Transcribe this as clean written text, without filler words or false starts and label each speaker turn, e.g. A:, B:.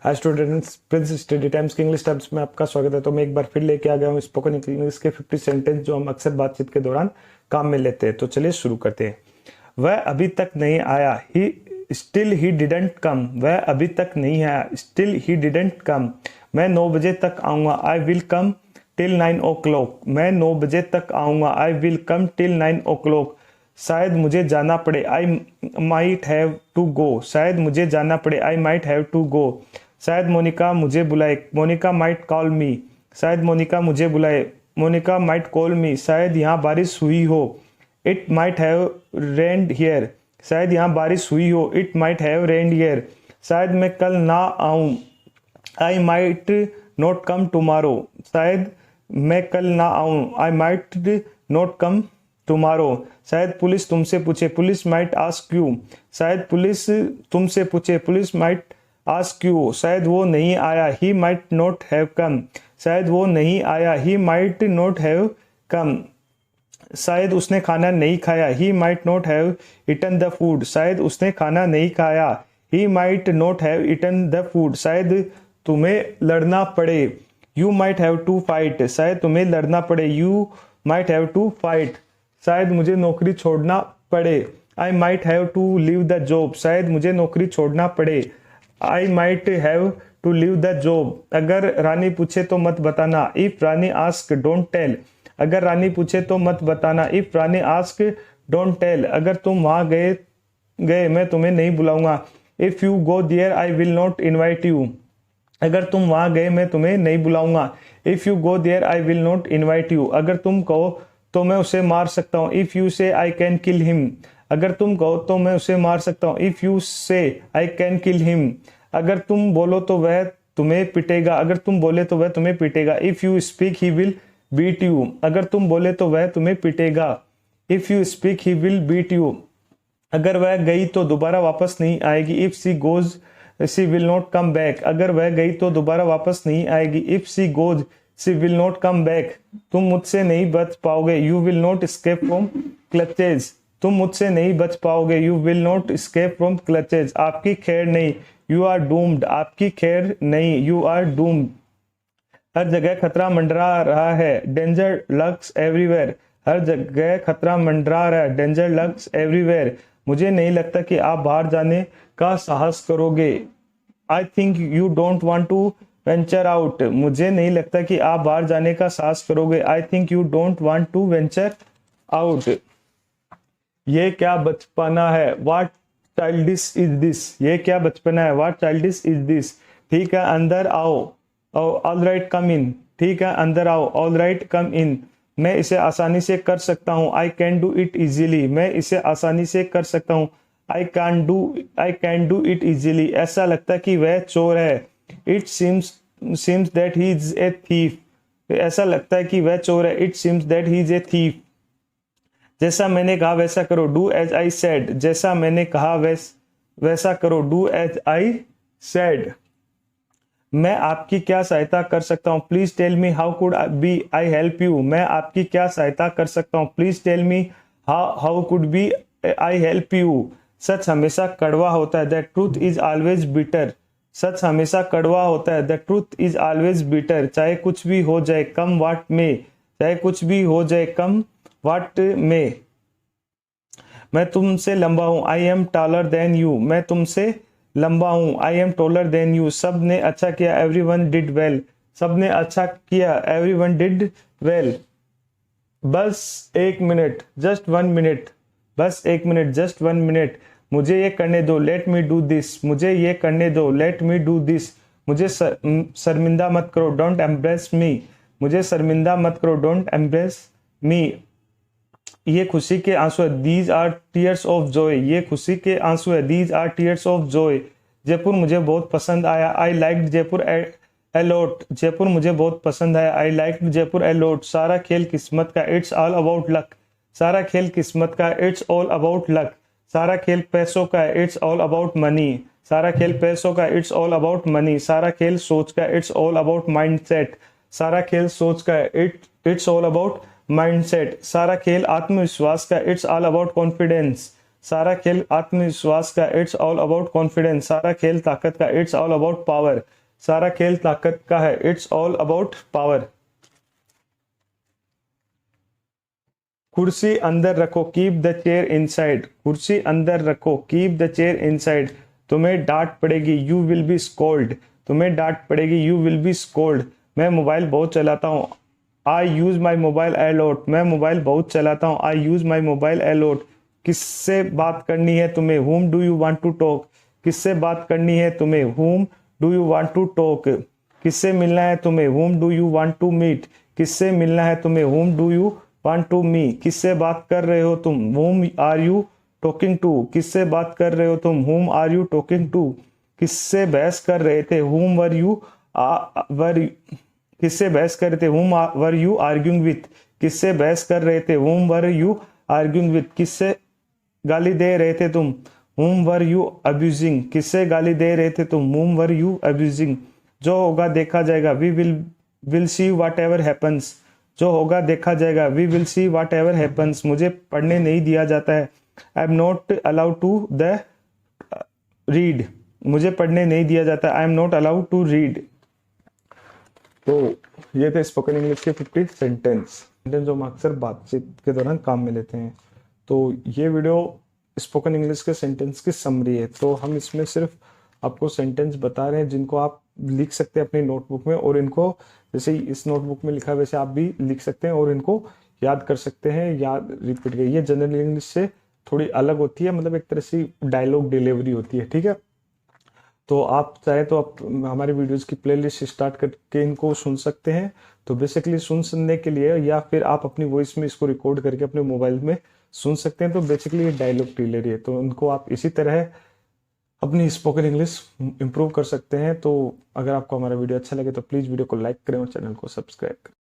A: Hi students, Prince study times के English terms में आपका स्वागत है। तो मैं एक बार फिर लेके आ गया हूँ स्पोकन इंग्लिश के 50 सेंटेंस जो हम अक्सर बातचीत के दौरान काम में लेते हैं। तो चलिए शुरू करते हैं। वह अभी तक नहीं आया, ही डिडंट कम। वह अभी तक नहीं आया, स्टिल ही डिडंट कम। मैं 9 बजे तक आऊँगा, I will come till 9 o'clock। मैं 9 बजे तक आऊँगा, I will come till 9 o'clock। शायद मुझे जाना पड़े, I might have to go. शायद मुझे जाना पड़े, I might have to go. शायद मोनिका मुझे बुलाए, मोनिका माइट कॉल मी। शायद मोनिका मुझे बुलाए, मोनिका माइट कॉल मी। शायद यहाँ बारिश हुई हो, it might have rained here. शायद यहाँ बारिश हुई हो, it might have rained here. शायद मैं कल ना आऊँ, I might not come tomorrow. शायद मैं कल ना आऊँ, I might not come tomorrow. शायद पुलिस तुमसे पूछे, पुलिस माइट आस्क यू। शायद पुलिस तुमसे पूछे, पुलिस माइट आस्क यू। शायद वो नहीं आया, he might not have come. शायद वो नहीं आया, he might not have come. शायद उसने खाना नहीं खाया, he might not have eaten the food. शायद उसने खाना नहीं खाया, he might not have eaten the food. शायद तुम्हें लड़ना पड़े, you might have to fight. शायद तुम्हें लड़ना पड़े, you might have to fight. शायद मुझे नौकरी छोड़ना पड़े, I might have to leave the job. शायद मुझे नौकरी छोड़ना पड़े, I might have to leave the job. अगर रानी पूछे तो मत बताना, if Rani ask don't tell. अगर रानी पूछे तो मत बताना, if Rani ask don't tell. अगर तुम वहां गए मैं तुम्हें नहीं बुलाऊंगा, if you go there I will not invite you. अगर तुम वहां गए मैं तुम्हें नहीं बुलाऊंगा, if you go there I will not invite you. अगर तुम कहो तो मैं उसे मार सकता हूँ, इफ यू से आई कैन किल हिम। अगर तुम कहो तो मैं उसे मार सकता हूँ, इफ यू से आई कैन किल हिम। अगर तुम बोलो तो वह तुम्हें पिटेगा। अगर तुम बोले तो वह तुम्हें पिटेगा, if you speak he will beat you. अगर तुम बोले तो वह तुम्हें पिटेगा, if you speak he will beat you. अगर वह गई तो दोबारा वापस नहीं आएगी, if she goes she will not come back. अगर वह गई तो दोबारा वापस नहीं आएगी, if she goes she will not come back. तुम मुझसे नहीं बच पाओगे, you will not escape from clutches. तुम मुझसे नहीं बच पाओगे, you will not escape from clutches. आपकी खैर नहीं, यू आर डूम्ड। आपकी खैर नहीं, यू आर डूम्ड। हर जगह खतरा मंडरा रहा है, डेंजर लर्क्स एवरीवेयर। हर जगह खतरा मंडरा रहा है, डेंजर लर्क्स एवरीवेयर। मुझे नहीं लगता कि आप बाहर जाने का साहस करोगे, I think you don't want to venture out. मुझे नहीं लगता कि आप बाहर जाने का साहस करोगे, I think you don't want to venture out. ये क्या बचपना है, व्हाट चाइल्डिश इज दिस। ये क्या बचपना है, व्हाट चाइल्डिश इज दिस। ठीक है अंदर आओ, ऑल राइट कम इन। ठीक है अंदर आओ, ऑल राइट कम इन। मैं इसे आसानी से कर सकता हूँ, I can do it easily. मैं इसे आसानी से कर सकता हूँ, I can do it easily. ऐसा लगता है कि वह चोर है, it seems that he is a thief. ऐसा लगता है कि वह चोर है, it seems that he is a thief. जैसा मैंने कहा वैसा करो, डू एज आई सेड। जैसा मैंने कहा वैसा करो, डू एज आई सेड। मैं आपकी क्या सहायता कर सकता हूँ, please tell me how could be I help you. मैं आपकी क्या सहायता कर सकता हूँ, please tell me how could be I help you. सच हमेशा कड़वा होता है, the truth is always bitter. सच हमेशा कड़वा होता है, the truth is always bitter. चाहे कुछ भी हो जाए, कम वाट में। चाहे कुछ भी हो जाए, कम वाट में। मैं तुमसे लंबा हूं, I am taller than you. मैं तुमसे लंबा हूं, I am taller than you. सब ने अच्छा किया, एवरीवन डिड वेल। सब ने अच्छा किया, एवरीवन डिड वेल। बस एक मिनट, जस्ट 1 मिनट। बस एक मिनट, जस्ट 1 मिनट। मुझे ये करने दो, लेट मी डू दिस। मुझे ये करने दो, लेट मी डू दिस। मुझे शर्मिंदा मत करो, डोंट एम्ब्रेस मी। मुझे शर्मिंदा मत करो, डोंट एम्ब्रेस मी। ये खुशी के आंसू है, these are tears of joy. ये खुशी के आंसू है, these are tears of joy. Jaipur मुझे बहुत पसंद आया, I liked Jaipur a lot. Jaipur मुझे बहुत पसंद आया, I liked Jaipur a lot. सारा खेल किस्मत का, इट्स ऑल अबाउट लक। सारा खेल किस्मत का, इट्स ऑल अबाउट लक। सारा खेल पैसों का, इट्स ऑल अबाउट मनी। सारा खेल पैसों का, इट्स ऑल अबाउट मनी। सारा खेल सोच का, इट्स ऑल अबाउट माइंडसेट। सारा खेल सोच का, इट्स ऑल अबाउट माइंडसेट। सारा खेल आत्मविश्वास का, इट्स ऑल अबाउट कॉन्फिडेंस। सारा खेल आत्मविश्वास का, इट्स ऑल अबाउट कॉन्फिडेंस। सारा खेल ताकत का, इट्स ऑल अबाउट पावर। सारा खेल ताकत का है, इट्स ऑल अबाउट पावर। कुर्सी अंदर रखो, कीप द चेयर इनसाइड। कुर्सी अंदर रखो, कीप द चेयर इनसाइड। तुम्हें डांट पड़ेगी, यू विल बी स्कोल्ड। तुम्हें डांट पड़ेगी, यू विल बी स्कोल्ड। मैं मोबाइल बहुत चलाता हूँ, I use my mobile a lot. मैं मोबाइल बहुत चलाता हूँ, I use my mobile a lot. किससे बात करनी है तुम्हें, whom do you want to talk। किससे बात करनी है तुम्हें, whom do you want to talk। किससे मिलना है तुम्हें, whom do you want to meet। किससे मिलना है तुम्हें, whom do you want to meet। किससे बात कर रहे हो तुम, whom are you talking to। किससे बात कर रहे हो तुम, whom are you talking to। किससे बहस कर रहे थे, whom were you किससे बहस कर रहे थे, whom were you arguing with। किससे बहस कर रहे थे, whom were you arguing with। किससे गाली दे रहे थे तुम, whom were you abusing। किससे गाली दे रहे थे तुम, whom were you abusing। जो होगा देखा जाएगा, we will see whatever happens। जो होगा देखा जाएगा, we will see whatever happens। मुझे पढ़ने नहीं दिया जाता है, I am not allowed to the read। मुझे पढ़ने नहीं दिया जाता, I am not allowed to read। तो ये थे स्पोकन इंग्लिश के 50 सेंटेंस जो हम अक्सर बातचीत के दौरान काम में लेते हैं। तो ये वीडियो स्पोकन इंग्लिश के सेंटेंस की समरी है। तो हम इसमें सिर्फ आपको सेंटेंस बता रहे हैं जिनको आप लिख सकते हैं अपनी नोटबुक में, और इनको जैसे इस नोटबुक में लिखा है वैसे आप भी लिख सकते हैं और इनको याद कर सकते हैं, याद रिपीट कर। ये जनरल इंग्लिश से थोड़ी अलग होती है, मतलब एक तरह से डायलॉग डिलीवरी होती है, ठीक है। तो आप चाहे तो आप हमारे वीडियोस की प्लेलिस्ट स्टार्ट करके इनको सुन सकते हैं। तो बेसिकली सुनने के लिए, या फिर आप अपनी वॉइस में इसको रिकॉर्ड करके अपने मोबाइल में सुन सकते हैं। तो बेसिकली ये डायलॉग डिलीवरी है, तो उनको आप इसी तरह अपनी स्पोकन इंग्लिश इंप्रूव कर सकते हैं। तो अगर आपको हमारा वीडियो अच्छा लगे तो प्लीज़ वीडियो को लाइक करें और चैनल को सब्सक्राइब करें।